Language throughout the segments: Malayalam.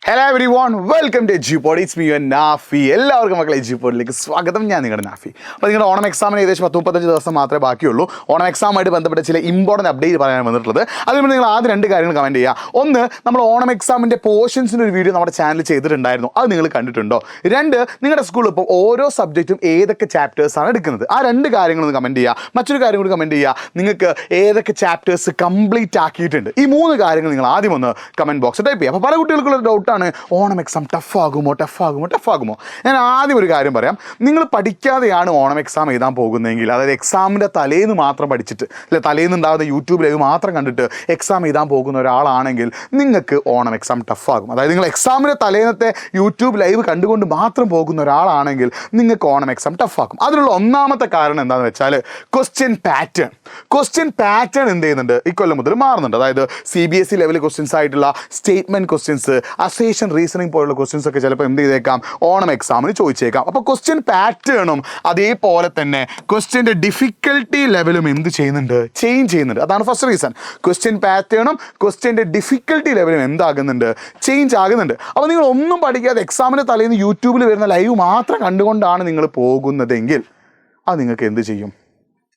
Hello everyone, welcome to Edupod. It's me Nafi. എല്ലാവർക്കും മക്കളെ എജ്യൂപോഡിലേക്ക് സ്വാഗതം. ഞാൻ നിങ്ങളുടെ നാഫി. അപ്പോൾ നിങ്ങളുടെ ഓണം എക്സാമിന് ഏകദേശം 35 ദിവസം മാത്രമേ ബാക്കിയുള്ളൂ. ഓണം എക്സാമായിട്ട് ബന്ധപ്പെട്ട ചില ഇമ്പോർട്ടൻറ്റ് അപ്ഡേറ്റ് പറയാൻ വന്നിട്ടുള്ളത്. അതിന് നിങ്ങൾ ആദ്യം രണ്ട് കാര്യങ്ങൾ കമൻറ്റ് ചെയ്യുക. ഒന്ന്, നമ്മൾ ഓണം എക്സാമിൻ്റെ പോർഷൻസിൻ്റെ ഒരു വീഡിയോ നമ്മുടെ ചാനൽ ചെയ്തിട്ടുണ്ടായിരുന്നു. അത് നിങ്ങൾ കണ്ടിട്ടുണ്ടോ? രണ്ട്, നിങ്ങളുടെ സ്കൂളിൽ ഇപ്പോൾ ഓരോ സബ്ജക്റ്റും ഏതൊക്കെ ചാപ്റ്റേഴ്സാണ് എടുക്കുന്നത്. ആ രണ്ട് കാര്യങ്ങളൊന്ന് കമൻറ്റ് ചെയ്യുക. മറ്റൊരു കാര്യം കൂടി കമൻറ്റ് ചെയ്യുക, നിങ്ങൾക്ക് ഏതൊക്കെ ചാപ്റ്റേഴ്സ് കംപ്ലീറ്റ് ആക്കിയിട്ടുണ്ട്. ഈ മൂന്ന് കാര്യങ്ങൾ നിങ്ങൾ ആദ്യം ഒന്ന് കമൻറ്റ് ബോക്സിൽ ടൈപ്പ് ചെയ്യുക. അപ്പോൾ പല കുട്ടികൾക്കുള്ള ഡൗട്ടാണ്, ഓണം എക്സാം ടഫാകുമോ. ഞാൻ ആദ്യം ഒരു കാര്യം പറയാം. നിങ്ങൾ പഠിക്കാതെയാണ് ഓണം എക്സാം എഴുതാൻ പോകുന്നതെങ്കിൽ, അതായത് എക്സാമിൻ്റെ തലേന്ന് മാത്രം പഠിച്ചിട്ട് തലേന്നുണ്ടാകുന്ന യൂട്യൂബ് ലൈവ് മാത്രം കണ്ടിട്ട് എക്സാം എഴുതാൻ പോകുന്ന ഒരാളാണെങ്കിൽ നിങ്ങൾക്ക് ഓണം എക്സാം ടഫാകും. അതായത് നിങ്ങൾ എക്സാമിൻ്റെ തലേന്നത്തെ യൂട്യൂബ് ലൈവ് കണ്ടുകൊണ്ട് മാത്രം പോകുന്ന ഒരാളാണെങ്കിൽ നിങ്ങൾക്ക് ഓണം എക്സാം ടഫാക്കും. അതിനുള്ള ഒന്നാമത്തെ കാരണം എന്താണെന്ന് വെച്ചാൽ ക്വസ്റ്റ്യൻ പാറ്റേൺ എന്ത് ചെയ്യുന്നുണ്ട്, ഇക്കൊല്ലം മുതൽ മാറുന്നുണ്ട്. അതായത് CBSE ലെവൽ ക്വസ്റ്റ്യൻസ് ആയിട്ടുള്ള സ്റ്റേറ്റ്മെൻറ്റ് ക്വസ്റ്റ്യൻസ്, അസേഷൻ റീസണിങ് പോലുള്ള ക്വസ്റ്റ്യൻസ് ഒക്കെ ചിലപ്പോൾ എന്ത് ചെയ്തേക്കാം, ഓണം എക്സാമിന് ചോദിച്ചേക്കാം. അപ്പോൾ ക്വസ്റ്റ്യൻ പാറ്റേണും അതേപോലെ തന്നെ ക്വസ്റ്റ്യൻ്റെ ഡിഫിക്കൽട്ടി ലെവലും എന്ത് ചെയ്യുന്നുണ്ട്, ചേഞ്ച് ചെയ്യുന്നുണ്ട്. അതാണ് ഫസ്റ്റ് റീസൺ. ക്വസ്റ്റ്യൻ പാറ്റേണും ക്വസ്റ്റ്യൻ്റെ ഡിഫിക്കൽട്ടി ലെവലും എന്താകുന്നുണ്ട്, ചേഞ്ച് ആകുന്നുണ്ട്. അപ്പോൾ നിങ്ങൾ ഒന്നും പഠിക്കാതെ എക്സാമിൻ്റെ തലേന്ന് യൂട്യൂബിൽ വരുന്ന ലൈവ് മാത്രം കണ്ടുകൊണ്ടാണ് നിങ്ങൾ പോകുന്നതെങ്കിൽ അത് നിങ്ങൾക്ക് എന്ത് ചെയ്യും,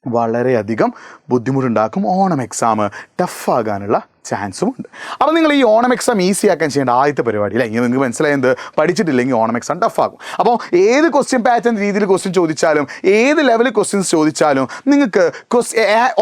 വളരെയധികം ബുദ്ധിമുട്ടുണ്ടാക്കും. ഓണം എക്സാം ടഫാകാനുള്ള ചാൻസും ഉണ്ട്. അപ്പോൾ നിങ്ങൾ ഈ ഓണം എക്സാം ഈസി ആക്കാൻ ചെയ്യേണ്ട ആദ്യത്തെ പരിപാടി അല്ലേ, ഇങ്ങനെ നിങ്ങൾക്ക് മനസ്സിലായത്, പഠിച്ചിട്ടില്ലെങ്കിൽ ഓണം എക്സാം ടഫാകും. അപ്പോൾ ഏത് ക്വസ്റ്റ്യൻ പാറ്റേൺ രീതിയിൽ ക്വസ്റ്റ്യൻ ചോദിച്ചാലും, ഏത് ലെവലിൽ ക്വസ്റ്റ്യൻസ് ചോദിച്ചാലും, നിങ്ങൾക്ക്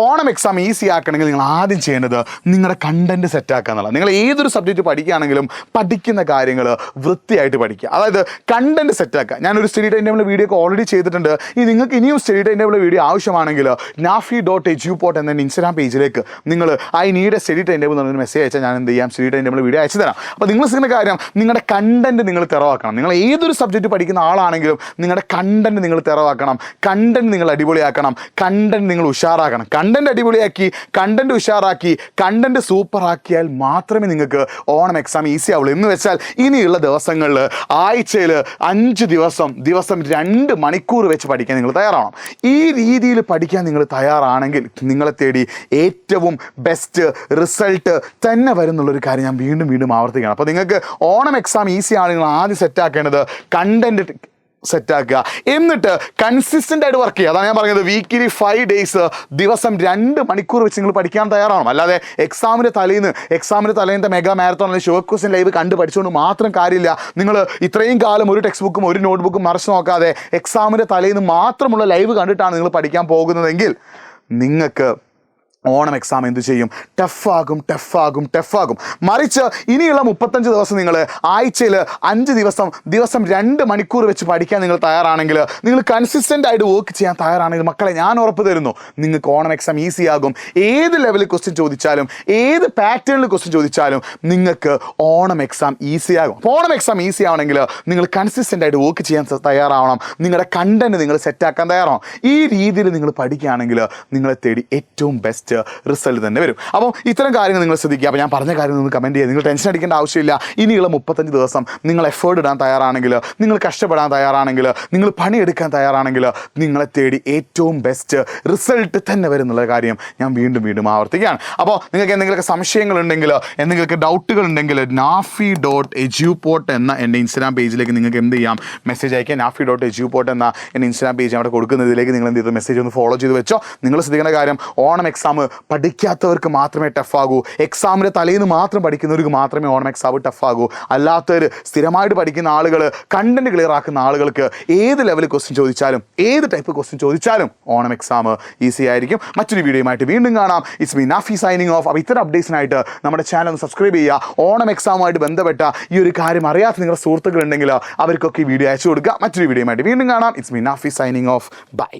ഓണം എക്സാം ഈസി ആക്കണമെങ്കിൽ നിങ്ങൾ ആദ്യം ചെയ്യേണ്ടത് നിങ്ങളുടെ കണ്ടൻറ്റ് സെറ്റാക്കുക എന്നുള്ളത്. നിങ്ങൾ ഏതൊരു സബ്ജക്റ്റ് പഠിക്കുകയാണെങ്കിലും പഠിക്കുന്ന കാര്യങ്ങൾ വൃത്തിയായിട്ട് പഠിക്കുക. അതായത് കണ്ടൻറ്റ് സെറ്റാക്കുക. ഞാനൊരു സ്റ്റഡി ടൈം ടേബിൾ വീഡിയോ ഒക്കെ ഓൾറെഡി ചെയ്തിട്ടുണ്ട്. നിങ്ങൾക്ക് ഇനിയും സ്റ്റഡി ടൈം ടേബിൾ വീഡിയോ ആവശ്യമാണെങ്കിൽ nafi.edu.pod എന്ന ഇൻസ്റ്റാഗ്രാം പേജിലേക്ക് നിങ്ങൾ I need A study time table എന്നൊരു മെസ്സേജ് അയച്ചാൽ ഞാൻ എന്ത് ചെയ്യാം, സ്റ്റഡി ടൈം ടേബിൾ വീഡിയോ അയച്ചു തരാം. അപ്പോൾ നിങ്ങൾ ചെയ്യുന്ന കാര്യം, നിങ്ങളുടെ കണ്ടൻറ്റ് നിങ്ങൾ തിറവാക്കണം. നിങ്ങൾ ഏതൊരു സബ്ജക്റ്റ് പഠിക്കുന്ന ആളാണെങ്കിലും നിങ്ങളുടെ കണ്ടൻറ്റ് നിങ്ങൾ തിറവാക്കണം, കണ്ടൻറ്റ് നിങ്ങൾ അടിപൊളിയാക്കണം, കണ്ടൻറ്റ് നിങ്ങൾ ഉഷാറാക്കണം. കണ്ടൻറ്റ് അടിപൊളിയാക്കി, കണ്ടൻറ്റ് ഉഷാറാക്കി, കണ്ടൻറ്റ് സൂപ്പറാക്കിയാൽ മാത്രമേ നിങ്ങൾക്ക് ഓണം എക്സാം ഈസി ആവുള്ളൂ. എന്ന് വെച്ചാൽ ഇനിയുള്ള ദിവസങ്ങളിൽ ആഴ്ചയിൽ 5 ദിവസം 2 മണിക്കൂർ വെച്ച് പഠിക്കാൻ നിങ്ങൾ തയ്യാറാവണം. ഈ രീതിയിൽ പഠിക്കാൻ നിങ്ങൾ തയ്യാറാണെങ്കിൽ നിങ്ങളെ തേടി ഏറ്റവും ബെസ്റ്റ് റിസൾട്ട് തന്നെ വരുന്നുള്ളൊരു കാര്യം ഞാൻ വീണ്ടും ആവർത്തിക്കുകയാണ്. അപ്പോൾ നിങ്ങൾക്ക് ഓണം എക്സാം ഈസി ആണ്. നിങ്ങൾ ആദ്യം സെറ്റാക്കേണ്ടത് കണ്ടൻറ്റ് സെറ്റാക്കുക, എന്നിട്ട് കൺസിസ്റ്റൻ്റ് ആയിട്ട് വർക്ക് ചെയ്യുക. അതാണ് ഞാൻ പറഞ്ഞത്, വീക്കിലി 5 ഡേയ്സ് ദിവസം 2 മണിക്കൂർ വെച്ച് നിങ്ങൾ പഠിക്കാൻ തയ്യാറാവണം. അല്ലാതെ എക്സാമിൻ്റെ തലേന്നത്തെ മെഗാ മാരത്തോൺ അല്ലെങ്കിൽ ഷോർട്ട് ക്വസ്റ്റ്യൻ ലൈവ് കണ്ട് പഠിച്ചുകൊണ്ട് മാത്രം കാര്യമില്ല. നിങ്ങൾ ഇത്രയും കാലം ഒരു ടെക്സ്റ്റ് ബുക്കും ഒരു നോട്ട് ബുക്കും മറിച്ച് നോക്കാതെ എക്സാമിൻ്റെ തലേന്ന് മാത്രമുള്ള ലൈവ് കണ്ടിട്ടാണ് നിങ്ങൾ പഠിക്കാൻ പോകുന്നതെങ്കിൽ നിങ്ങൾക്ക് ഓണം എക്സാം എന്ത് ചെയ്യും, ടഫാകും. മറിച്ച് ഇനിയുള്ള 35 ദിവസം നിങ്ങൾ ആഴ്ചയിൽ 5 ദിവസം 2 മണിക്കൂർ വെച്ച് പഠിക്കാൻ നിങ്ങൾ തയ്യാറാണെങ്കിൽ, നിങ്ങൾ കൺസിസ്റ്റൻ്റ് ആയിട്ട് വർക്ക് ചെയ്യാൻ തയ്യാറാണെങ്കിൽ മക്കളെ, ഞാൻ ഉറപ്പ് തരുന്നു നിങ്ങൾക്ക് ഓണം എക്സാം ഈസി ആകും. ഏത് ലെവലിൽ ക്വസ്റ്റ്യൻ ചോദിച്ചാലും, ഏത് പാറ്റേണിൽ ക്വസ്റ്റ്യൻ ചോദിച്ചാലും നിങ്ങൾക്ക് ഓണം എക്സാം ഈസി ആകും. അപ്പോൾ ഓണം എക്സാം ഈസി ആവണമെങ്കിൽ നിങ്ങൾ കൺസിസ്റ്റൻ്റ് ആയിട്ട് വർക്ക് ചെയ്യാൻ തയ്യാറാവണം. നിങ്ങളുടെ കണ്ടൻറ്റ് നിങ്ങൾ സെറ്റാക്കാൻ തയ്യാറാവണം. ഈ രീതിയിൽ നിങ്ങൾ പഠിക്കുകയാണെങ്കിൽ നിങ്ങളെ തേടി ഏറ്റവും ബെസ്റ്റ് റിസൾട്ട് തന്നെ വരും. അപ്പോൾ ഇത്തരം കാര്യങ്ങൾ നിങ്ങൾ ശ്രദ്ധിക്കുക. അപ്പോൾ ഞാൻ പറഞ്ഞ കാര്യം നിങ്ങൾ കമൻറ്റ് ചെയ്യുക. നിങ്ങൾ ടെൻഷൻ അടിക്കേണ്ട ആവശ്യമില്ല. ഇനിയുള്ള 35 ദിവസം നിങ്ങൾ എഫേർട്ട് ഇടാൻ തയ്യാറാണെങ്കിൽ, നിങ്ങൾ കഷ്ടപ്പെടാൻ തയ്യാറാണെങ്കിൽ, നിങ്ങൾ പണിയെടുക്കാൻ തയ്യാറാണെങ്കിൽ നിങ്ങളെ തേടി ഏറ്റവും ബെസ്റ്റ് റിസൾട്ട് തന്നെ വരും എന്നുള്ള കാര്യം ഞാൻ വീണ്ടും ആവർത്തിക്കുകയാണ്. അപ്പോൾ നിങ്ങൾക്ക് എന്തെങ്കിലുമൊക്കെ സംശയങ്ങളുണ്ടെങ്കിൽ, എന്തെങ്കിലുമൊക്കെ ഡൗട്ടുകൾ ഉണ്ടെങ്കിൽ nafi.edupod എന്ന എൻ്റെ ഇൻസ്റ്റാഗ്രാം പേജിലേക്ക് നിങ്ങൾക്ക് എന്ത് ചെയ്യാം, മെസ്സേജ് അയക്കുക. nafi.edupod എന്ന എൻ്റെ ഇൻസ്റ്റാഗ്രാം പേജ് അവിടെ കൊടുക്കുന്നതിലേക്ക് നിങ്ങൾ എന്ത് ചെയ്തു, മെസ്സേജ് ഒന്ന് ഫോളോ ചെയ്ത് വെച്ചോ. നിങ്ങൾ ശ്രദ്ധിക്കേണ്ട കാര്യം, ഓണം എക്സാം പഠിക്കാത്തവർക്ക് മാത്രമേ ടഫാകൂ. എക്സാമിൻ്റെ തലേന്ന് മാത്രം പഠിക്കുന്നവർക്ക് മാത്രമേ ഓണം എക്സാം ടഫാകൂ. അല്ലാത്തവർ, സ്ഥിരമായിട്ട് പഠിക്കുന്ന ആളുകൾ, കണ്ടൻറ്റ് ക്ലിയർ ആക്കുന്ന ആളുകൾക്ക് ഏത് ലെവലിൽ ക്വസ്റ്റ്യൻ ചോദിച്ചാലും, ഏത് ടൈപ്പ് ക്വസ്റ്റ്യൻ ചോദിച്ചാലും ഓണം എക്സാം ഈസി ആയിരിക്കും. മറ്റൊരു വീഡിയോയുമായിട്ട് വീണ്ടും കാണാം. It's me Nafi signing of. അപ്പോൾ ഇത്തരം അപ്ഡേറ്റ്സിനായിട്ട് നമ്മുടെ ചാനൽ ഒന്ന് സബ്സ്ക്രൈബ് ചെയ്യുക. ഓണം എക്സാമുമായിട്ട് ബന്ധപ്പെട്ട ഈ ഒരു കാര്യം അറിയാത്ത നിങ്ങളുടെ സുഹൃത്തുക്കളുണ്ടെങ്കിൽ അവർക്കൊക്കെ ഈ വീഡിയോ അയച്ചു കൊടുക്കുക. മറ്റൊരു വീഡിയോയുമായിട്ട് വീണ്ടും കാണാം. It's me Nafi signing off. By.